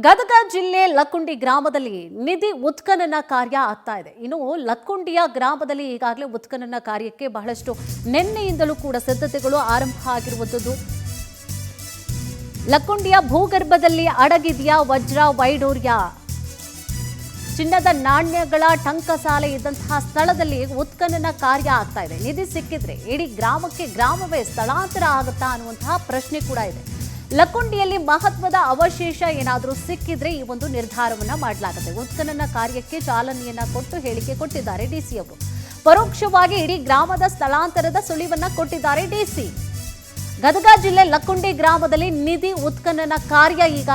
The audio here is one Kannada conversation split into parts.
ಗದಗ ಜಿಲ್ಲೆ ಲಕ್ಕುಂಡಿ ಗ್ರಾಮದಲ್ಲಿ ನಿಧಿ ಉತ್ಖನನ ಕಾರ್ಯ ಆಗ್ತಾ ಇದೆ. ಇನ್ನು ಲಕ್ಕುಂಡಿಯ ಗ್ರಾಮದಲ್ಲಿ ಈಗಾಗಲೇ ಉತ್ಖನನ ಕಾರ್ಯಕ್ಕೆ ಬಹಳಷ್ಟು ನಿನ್ನೆಯಿಂದಲೂ ಕೂಡ ಸಿದ್ಧತೆಗಳು ಆರಂಭ ಆಗಿರುವಂಥದ್ದು. ಲಕ್ಕುಂಡಿಯ ಭೂಗರ್ಭದಲ್ಲಿ ಅಡಗಿದೆಯಾ ವಜ್ರ ವೈಡೂರ್ಯ, ಚಿನ್ನದ ನಾಣ್ಯಗಳ ಟಂಕಸಾಲೆ ಇದ್ದಂತಹ ಸ್ಥಳದಲ್ಲಿ ಉತ್ಖನನ ಕಾರ್ಯ ಆಗ್ತಾ ಇದೆ. ನಿಧಿ ಸಿಕ್ಕಿದ್ರೆ ಇಡೀ ಗ್ರಾಮವೇ ಸ್ಥಳಾಂತರ ಆಗುತ್ತಾ ಅನ್ನುವಂತಹ ಪ್ರಶ್ನೆ ಕೂಡ ಇದೆ. ಲಕ್ಕುಂಡಿಯಲ್ಲಿ ಮಹತ್ವದ ಅವಶೇಷ ಏನಾದರೂ ಸಿಕ್ಕಿದ್ರೆ ಈ ಒಂದು ನಿರ್ಧಾರವನ್ನ ಮಾಡಲಾಗುತ್ತೆ. ಉತ್ಖನನ ಕಾರ್ಯಕ್ಕೆ ಚಾಲನೆಯನ್ನ ಕೊಟ್ಟು ಹೇಳಿಕೆ ಕೊಟ್ಟಿದ್ದಾರೆ ಡಿಸಿ ಅವರು. ಪರೋಕ್ಷವಾಗಿ ಇಡೀ ಗ್ರಾಮದ ಸ್ಥಳಾಂತರದ ಸುಳಿವನ್ನ ಕೊಟ್ಟಿದ್ದಾರೆ ಡಿಸಿ. ಗದಗ ಜಿಲ್ಲೆ ಲಕ್ಕುಂಡಿ ಗ್ರಾಮದಲ್ಲಿ ನಿಧಿ ಉತ್ಖನನ ಕಾರ್ಯ ಈಗ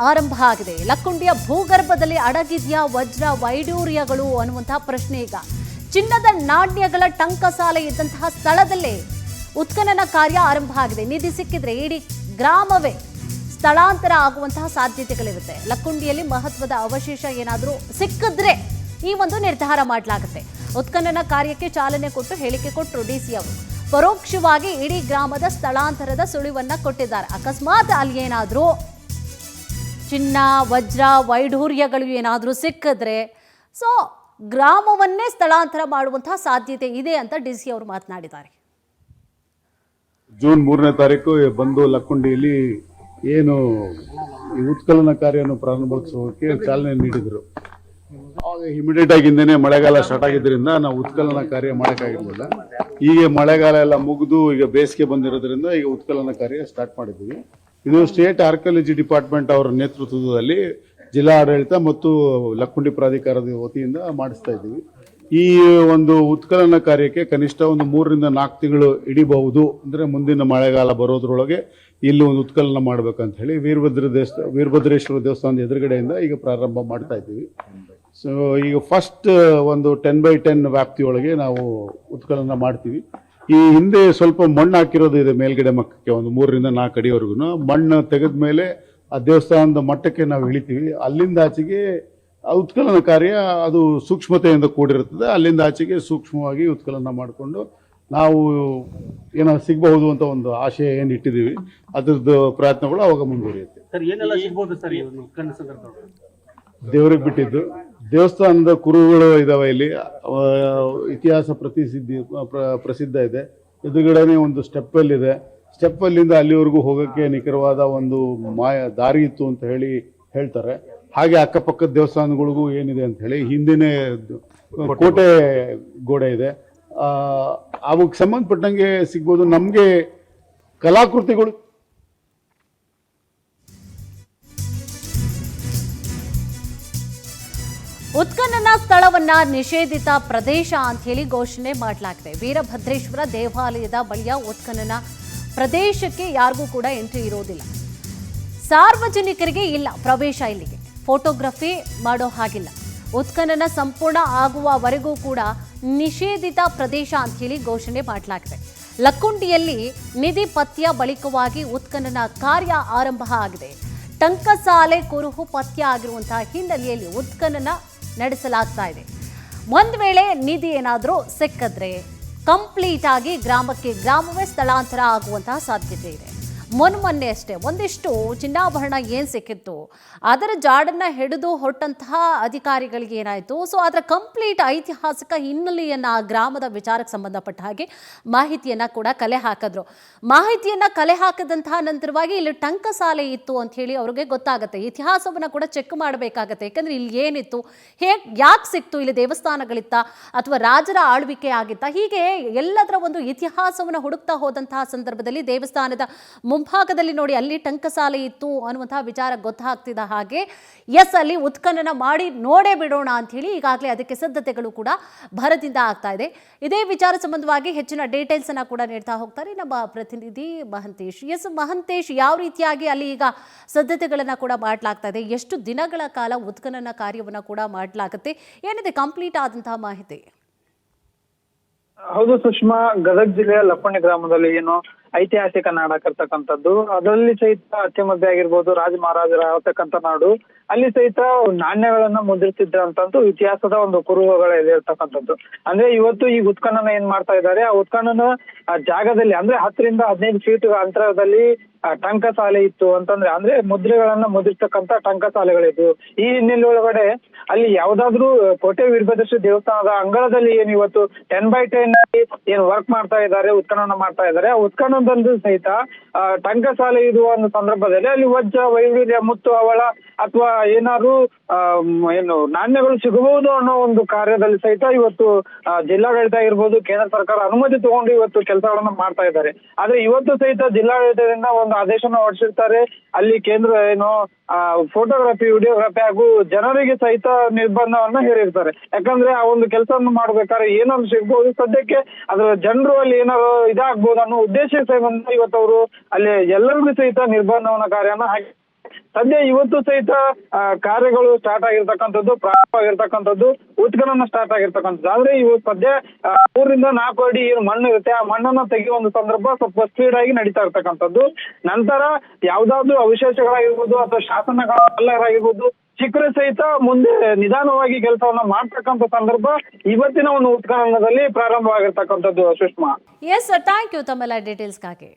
ಆರಂಭ ಆಗಿದೆ. ಲಕ್ಕುಂಡಿಯ ಭೂಗರ್ಭದಲ್ಲಿ ಅಡಗಿದೆಯಾ ವಜ್ರ ವೈಡೂರ್ಯಗಳು ಅನ್ನುವಂತಹ ಪ್ರಶ್ನೆ ಈಗ. ಚಿನ್ನದ ನಾಣ್ಯಗಳ ಟಂಕಸಾಲೆ ಇದ್ದಂತಹ ಸ್ಥಳದಲ್ಲೇ ಉತ್ಖನನ ಕಾರ್ಯ ಆರಂಭ ಆಗಿದೆ. ನಿಧಿ ಸಿಕ್ಕಿದ್ರೆ ಇಡೀ ಗ್ರಾಮವೇ ಸ್ಥಳಾಂತರ ಆಗುವಂತಹ ಸಾಧ್ಯತೆಗಳಿರುತ್ತೆ. ಲಕ್ಕುಂಡಿಯಲ್ಲಿ ಮಹತ್ವದ ಅವಶೇಷ ಏನಾದರೂ ಸಿಕ್ಕಿದ್ರೆ ಈ ಒಂದು ನಿರ್ಧಾರ ಮಾಡಲಾಗುತ್ತೆ. ಉತ್ಖನನ ಕಾರ್ಯಕ್ಕೆ ಚಾಲನೆ ಕೊಟ್ಟು ಹೇಳಿಕೆ ಕೊಟ್ಟರು ಡಿಸಿ ಅವರು. ಪರೋಕ್ಷವಾಗಿ ಇಡೀ ಗ್ರಾಮದ ಸ್ಥಳಾಂತರದ ಸುಳಿವನ್ನ ಕೊಟ್ಟಿದ್ದಾರೆ. ಅಕಸ್ಮಾತ್ ಅಲ್ಲಿ ಏನಾದರೂ ಚಿನ್ನ ವಜ್ರ ವೈಢೂರ್ಯಗಳು ಏನಾದರೂ ಸಿಕ್ಕಿದ್ರೆ ಗ್ರಾಮವನ್ನೇ ಸ್ಥಳಾಂತರ ಮಾಡುವಂತಹ ಸಾಧ್ಯತೆ ಇದೆ ಅಂತ ಡಿಸಿ ಅವರು ಮಾತನಾಡಿದ್ದಾರೆ. ಜೂನ್ 3ನೇ ತಾರೀಕು ಬಂದು ಲಕ್ಕುಂಡಿಯಲ್ಲಿ ಏನು ಈ ಉತ್ಖನನ ಕಾರ್ಯವನ್ನು ಪ್ರಾರಂಭೋತ್ಸವಕ್ಕೆ ಚಾಲನೆ ನೀಡಿದರು. ಆಗ ಇಮಿಡಿಯೇಟ್ ಆಗಿಂದೇನೆ ಮಳೆಗಾಲ ಸ್ಟಾರ್ಟ್ ಆಗಿದ್ದರಿಂದ ನಾವು ಉತ್ಖನನ ಕಾರ್ಯ ಮಾಡೋಕ್ಕಾಗಿರ್ಲಿಲ್ಲ. ಈಗ ಮಳೆಗಾಲ ಎಲ್ಲ ಮುಗಿದು ಈಗ ಬೇಸಿಗೆ ಬಂದಿರೋದ್ರಿಂದ ಈಗ ಉತ್ಖನನ ಕಾರ್ಯ ಸ್ಟಾರ್ಟ್ ಮಾಡಿದ್ದೀವಿ. ಇದು ಸ್ಟೇಟ್ ಆರ್ಕಿಯಾಲಜಿ ಡಿಪಾರ್ಟ್ಮೆಂಟ್ ಅವರ ನೇತೃತ್ವದಲ್ಲಿ ಜಿಲ್ಲಾ ಆಡಳಿತ ಮತ್ತು ಲಕ್ಕುಂಡಿ ಪ್ರಾಧಿಕಾರದ ವತಿಯಿಂದ ಮಾಡಿಸ್ತಾ ಇದ್ದೀವಿ. ಈ ಒಂದು ಉತ್ಖನನ ಕಾರ್ಯಕ್ಕೆ ಕನಿಷ್ಠ ಒಂದು 3 ರಿಂದ 4 ತಿಂಗಳು ಹಿಡಿಬಹುದು. ಅಂದರೆ ಮುಂದಿನ ಮಳೆಗಾಲ ಬರೋದ್ರೊಳಗೆ ಇಲ್ಲಿ ಒಂದು ಉತ್ಖನನ ಮಾಡ್ಬೇಕಂತ ಹೇಳಿ ವೀರಭದ್ರೇಶ್ವರ ದೇವಸ್ಥಾನದ ಎದುರುಗಡೆಯಿಂದ ಈಗ ಪ್ರಾರಂಭ ಮಾಡ್ತಾ ಇದ್ದೀವಿ. ಸೊ ಈಗ ಫಸ್ಟ್ ಒಂದು 10x10 ವ್ಯಾಪ್ತಿಯೊಳಗೆ ನಾವು ಉತ್ಖನನ ಮಾಡ್ತೀವಿ. ಈ ಹಿಂದೆ ಸ್ವಲ್ಪ ಮಣ್ಣು ಹಾಕಿರೋದು ಇದೆ ಮೇಲ್ಗಡೆ ಮಕ್ಕಕ್ಕೆ, ಒಂದು 3 ರಿಂದ 4 ಅಡಿವರೆಗೂ ಮಣ್ಣು ತೆಗೆದ ಮೇಲೆ ಆ ದೇವಸ್ಥಾನದ ಮಟ್ಟಕ್ಕೆ ನಾವು ಇಳಿತೀವಿ. ಅಲ್ಲಿಂದ ಆಚೆಗೆ ಉತ್ಖನನ ಕಾರ್ಯ ಅದು ಸೂಕ್ಷ್ಮತೆಯಿಂದ ಕೂಡಿರುತ್ತದೆ. ಅಲ್ಲಿಂದ ಆಚೆಗೆ ಸೂಕ್ಷ್ಮವಾಗಿ ಉತ್ಖನನ ಮಾಡಿಕೊಂಡು ನಾವು ಏನೋ ಸಿಗಬಹುದು ಅಂತ ಒಂದು ಆಶಯ ಏನು ಇಟ್ಟಿದ್ದೀವಿ, ಅದ್ರದ್ದು ಪ್ರಯತ್ನಗಳು ಅವಾಗ ಮುಂದುವರಿಯುತ್ತೆ. ದೇವರಿಗೆ ಬಿಟ್ಟಿದ್ದು ದೇವಸ್ಥಾನದ ಕುರುಹುಗಳು ಇದಾವೆ. ಇಲ್ಲಿ ಇತಿಹಾಸ ಪ್ರಸಿದ್ಧ ಇದೆ. ಎದುರುಗಡೆನೆ ಒಂದು ಸ್ಟೆಪ್ಪಲ್ ಇದೆ. ಸ್ಟೆಪ್ಪಲ್ಲಿಂದ ಅಲ್ಲಿವರೆಗೂ ಹೋಗೋಕ್ಕೆ ನಿಖರವಾದ ಒಂದು ದಾರಿ ಇತ್ತು ಅಂತ ಹೇಳ್ತಾರೆ. ಹಾಗೆ ಅಕ್ಕಪಕ್ಕದ ದೇವಸ್ಥಾನಗಳಿಗೂ ಏನಿದೆ ಅಂತ ಹೇಳಿ ಹಿಂದಿನ ಕೋಟೆ ಗೋಡೆ ಇದೆ. ಅವಕ್ಕೆ ಸಂಬಂಧಪಟ್ಟಂಗೆ ಸಿಗ್ಬೋದು. ನಮಗೆ ಕಲಾಕೃತಿಗಳು ಉತ್ಖನನ ಸ್ಥಳವನ್ನ ನಿಷೇಧಿತ ಪ್ರದೇಶ ಅಂತ ಹೇಳಿ ಘೋಷಣೆ ಮಾಡಲಾಗಿದೆ. ವೀರಭದ್ರೇಶ್ವರ ದೇವಾಲಯದ ಬಳಿಯ ಉತ್ಖನನ ಪ್ರದೇಶಕ್ಕೆ ಯಾರಿಗೂ ಕೂಡ ಎಂಟ್ರಿ ಇರೋದಿಲ್ಲ. ಸಾರ್ವಜನಿಕರಿಗೆ ಇಲ್ಲ ಪ್ರವೇಶ. ಇಲ್ಲಿಗೆ ಫೋಟೋಗ್ರಫಿ ಮಾಡೋ ಹಾಗಿಲ್ಲ. ಉತ್ಖನನ ಸಂಪೂರ್ಣ ಆಗುವವರೆಗೂ ಕೂಡ ನಿಷೇಧಿತ ಪ್ರದೇಶ ಅಂತ ಹೇಳಿ ಘೋಷಣೆ ಮಾಡಲಾಗಿದೆ. ಲಕ್ಕುಂಡಿಯಲ್ಲಿ ನಿಧಿ ಪತ್ಯ ಬಳಿಕವಾಗಿ ಉತ್ಖನನ ಕಾರ್ಯ ಆರಂಭ ಆಗಿದೆ. ಟಂಕಸಾಲೆ ಕುರುಹು ಪತ್ಯ ಆಗಿರುವಂತಹ ಹಿನ್ನೆಲೆಯಲ್ಲಿ ಉತ್ಖನನ ನಡೆಸಲಾಗ್ತಾ ಇದೆ. ಒಂದು ವೇಳೆ ನಿಧಿ ಏನಾದರೂ ಸಿಕ್ಕಿದ್ರೆ ಕಂಪ್ಲೀಟ್ ಆಗಿ ಗ್ರಾಮವೇ ಸ್ಥಳಾಂತರ ಆಗುವಂತಹ ಸಾಧ್ಯತೆ ಇದೆ. ಮೊನ್ನೆ ಅಷ್ಟೇ ಒಂದಿಷ್ಟು ಚಿನ್ನಾಭರಣ ಏನು ಸಿಕ್ಕಿತ್ತು ಅದರ ಜಾಡನ್ನ ಹಿಡಿದು ಹೊರಟಂತಹ ಅಧಿಕಾರಿಗಳಿಗೆ ಏನಾಯಿತು, ಅದರ ಕಂಪ್ಲೀಟ್ ಐತಿಹಾಸಿಕ ಹಿನ್ನೆಲೆಯನ್ನು ಆ ಗ್ರಾಮದ ವಿಚಾರಕ್ಕೆ ಸಂಬಂಧಪಟ್ಟ ಹಾಗೆ ಮಾಹಿತಿಯನ್ನು ಕೂಡ ಕಲೆ ಹಾಕಿದ್ರು. ಮಾಹಿತಿಯನ್ನು ಕಲೆ ಹಾಕಿದಂತಹ ನಂತರವಾಗಿ ಇಲ್ಲಿ ಟಂಕಸಾಲೆ ಇತ್ತು ಅಂತ ಹೇಳಿ ಅವ್ರಿಗೆ ಗೊತ್ತಾಗುತ್ತೆ. ಇತಿಹಾಸವನ್ನು ಕೂಡ ಚೆಕ್ ಮಾಡಬೇಕಾಗತ್ತೆ. ಯಾಕಂದರೆ ಇಲ್ಲಿ ಏನಿತ್ತು, ಯಾಕೆ ಸಿಕ್ತು, ಇಲ್ಲಿ ದೇವಸ್ಥಾನಗಳಿತ್ತ ಅಥವಾ ರಾಜರ ಆಳ್ವಿಕೆ ಆಗಿತ್ತ, ಹೀಗೆ ಎಲ್ಲದರ ಒಂದು ಇತಿಹಾಸವನ್ನು ಹುಡುಕ್ತಾ ಹೋದಂತಹ ಸಂದರ್ಭದಲ್ಲಿ ದೇವಸ್ಥಾನದ ಮುಂಭಾಗದಲ್ಲಿ ನೋಡಿ ಅಲ್ಲಿ ಟಂಕಸಾಲೆ ಇತ್ತು ಅನ್ನುವಂತಹ ವಿಚಾರ ಗೊತ್ತಾಗ್ತಿದ್ದ ಹಾಗೆ ಅಲ್ಲಿ ಉತ್ಖನನ ಮಾಡಿ ನೋಡೇ ಬಿಡೋಣ ಅಂತ ಹೇಳಿ ಈಗಾಗಲೇ ಅದಕ್ಕೆ ಸಿದ್ಧತೆಗಳು ಕೂಡ ಭರದಿಂದ ಆಗ್ತಾ ಇದೆ. ಇದೇ ವಿಚಾರ ಸಂಬಂಧವಾಗಿ ಹೆಚ್ಚಿನ ಡೀಟೇಲ್ಸ್ ಅನ್ನ ಕೂಡ ನೀಡ್ತಾ ಹೋಗ್ತಾರೆ ನಮ್ಮ ಪ್ರತಿನಿಧಿ ಮಹಂತೇಶ್. ಮಹಂತೇಶ್, ಯಾವ ರೀತಿಯಾಗಿ ಅಲ್ಲಿ ಈಗ ಸಿದ್ಧತೆಗಳನ್ನ ಕೂಡ ಮಾಡಲಾಗ್ತಾ ಇದೆ, ಎಷ್ಟು ದಿನಗಳ ಕಾಲ ಉತ್ಖನನ ಕಾರ್ಯವನ್ನ ಕೂಡ ಮಾಡಲಾಗುತ್ತೆ, ಏನಿದೆ ಕಂಪ್ಲೀಟ್ ಆದಂತಹ ಮಾಹಿತಿ? ಹೌದು ಸುಷ್ಮಾ, ಗದಗ ಜಿಲ್ಲೆಯ ಲಕ್ಕುಂಡಿ ಗ್ರಾಮದಲ್ಲಿ ಏನು ಐತಿಹಾಸಿಕ ನಾಡಾಗಿರ್ತಕ್ಕಂಥದ್ದು. ಅದರಲ್ಲಿ ಸಹಿತ ಅತ್ತಿಮಬ್ಬೆ ಆಗಿರ್ಬೋದು, ರಾಜ ಮಹಾರಾಜರ ಆಳ್ತಕ್ಕಂಥ ನಾಡು. ಅಲ್ಲಿ ಸಹಿತ ನಾಣ್ಯಗಳನ್ನ ಮುದ್ರಿಸಿದ್ರಂತಂತೂ ಇತಿಹಾಸದ ಒಂದು ಕುರುಹುಗಳು ಇರ್ತಕ್ಕಂಥದ್ದು. ಅಂದ್ರೆ ಇವತ್ತು ಈ ಉತ್ಖನನ ಏನ್ ಮಾಡ್ತಾ ಇದ್ದಾರೆ, ಆ ಉತ್ಖನನ ಜಾಗದಲ್ಲಿ ಅಂದ್ರೆ 10 ರಿಂದ 15 ಫೀಟ್ ಅಂತರದಲ್ಲಿ ಟಂಕಸಾಲೆ ಇತ್ತು ಅಂತಂದ್ರೆ, ಅಂದ್ರೆ ಮುದ್ರೆಗಳನ್ನ ಮುದ್ರಿಸ್ತಕ್ಕಂಥ ಟಂಕಸಾಲೆಗಳಿದ್ವು. ಈ ಹಿನ್ನೆಲೆ ಒಳಗಡೆ ಅಲ್ಲಿ ಯಾವ್ದಾದ್ರು ಕೋಟೆ ವೀರಭದ್ರೇಶ್ವರ ದೇವಸ್ಥಾನದ ಅಂಗಳದಲ್ಲಿ ಏನ್ ಇವತ್ತು 10x10 ಏನ್ ವರ್ಕ್ ಮಾಡ್ತಾ ಇದ್ದಾರೆ, ಉತ್ಖನನ ಮಾಡ್ತಾ ಇದ್ದಾರೆ, ಆ ಉತ್ಖನನದಂದು ಸಹಿತ ಟಂಕಸಾಲೆ ಇರುವ ಒಂದು ಸಂದರ್ಭದಲ್ಲಿ ಅಲ್ಲಿ ವಜ್ರ, ವೈಡೂರ್ಯ, ಮುತ್ತು, ಹವಳ ಅಥವಾ ಏನಾದ್ರು ಏನು ನಾಣ್ಯಗಳು ಸಿಗಬಹುದು ಅನ್ನೋ ಒಂದು ಕಾರ್ಯದಲ್ಲಿ ಸಹಿತ ಇವತ್ತು ಜಿಲ್ಲಾಡಳಿತ ಇರ್ಬೋದು, ಕೇಂದ್ರ ಸರ್ಕಾರ ಅನುಮತಿ ತಗೊಂಡು ಇವತ್ತು ಕೆಲಸಗಳನ್ನ ಮಾಡ್ತಾ ಇದ್ದಾರೆ. ಆದ್ರೆ ಇವತ್ತು ಸಹಿತ ಜಿಲ್ಲಾಡಳಿತದಿಂದ ಒಂದು ಆದೇಶನ ಹೊರಡಿಸಿರ್ತಾರೆ. ಅಲ್ಲಿ ಕೇಂದ್ರ ಏನು ಫೋಟೋಗ್ರಫಿ, ವಿಡಿಯೋಗ್ರಫಿ ಹಾಗೂ ಜನರಿಗೆ ಸಹಿತ ನಿರ್ಬಂಧವನ್ನ ಹೇರಿರ್ತಾರೆ. ಯಾಕಂದ್ರೆ ಆ ಒಂದು ಕೆಲಸವನ್ನು ಮಾಡ್ಬೇಕಾದ್ರೆ ಏನಾದ್ರು ಸಿಗ್ಬೋದು, ಸದ್ಯಕ್ಕೆ ಅದ್ರ ಜನರು ಅಲ್ಲಿ ಏನಾದ್ರು ಇದಾಗ್ಬೋದು ಅನ್ನೋ ಉದ್ದೇಶ ಇವತ್ತು ಅವರು ಅಲ್ಲಿ ಎಲ್ಲರಿಗೂ ಸಹಿತ ನಿರ್ಬಂಧವನ್ನ ಕಾರ್ಯನ ಹಾಕಿ ಸದ್ಯ ಇವತ್ತು ಸಹಿತ ಕಾರ್ಯಗಳು ಸ್ಟಾರ್ಟ್ ಆಗಿರ್ತಕ್ಕಂಥದ್ದು, ಪ್ರಾರಂಭ ಆಗಿರ್ತಕ್ಕಂಥದ್ದು, ಉತ್ಖನನ ಸ್ಟಾರ್ಟ್ ಆಗಿರ್ತಕ್ಕಂಥದ್ದು. ಆದ್ರೆ ಇವು ಸದ್ಯ 3 ರಿಂದ 4 ಅಡಿ ಏನು ಮಣ್ಣು ಇರುತ್ತೆ, ಆ ಮಣ್ಣನ್ನ ತೆಗೆಯುವ ಒಂದು ಸಂದರ್ಭ ಸ್ವಲ್ಪ ಸ್ಪೀಡ್ ಆಗಿ ನಡೀತಾ ಇರ್ತಕ್ಕಂಥದ್ದು. ನಂತರ ಯಾವ್ದಾದ್ರು ಅವಶೇಷಗಳಾಗಿರ್ಬೋದು ಅಥವಾ ಶಾಸನಗಳಾಗಿರ್ಬೋದು ಸಿಕ್ಕರೆ ಸಹಿತ ಮುಂದೆ ನಿಧಾನವಾಗಿ ಕೆಲಸವನ್ನ ಮಾಡ್ತಕ್ಕಂಥ ಸಂದರ್ಭ ಇವತ್ತಿನ ಒಂದು ಉತ್ಖನನದಲ್ಲಿ ಪ್ರಾರಂಭವಾಗಿರ್ತಕ್ಕಂಥದ್ದು. ಸುಷ್ಮಾ, ಎಸ್, ಥ್ಯಾಂಕ್ ಯು ತಮ್ಮೆಲ್ಲ ಡೀಟೇಲ್ಸ್ಗಾಗಿ.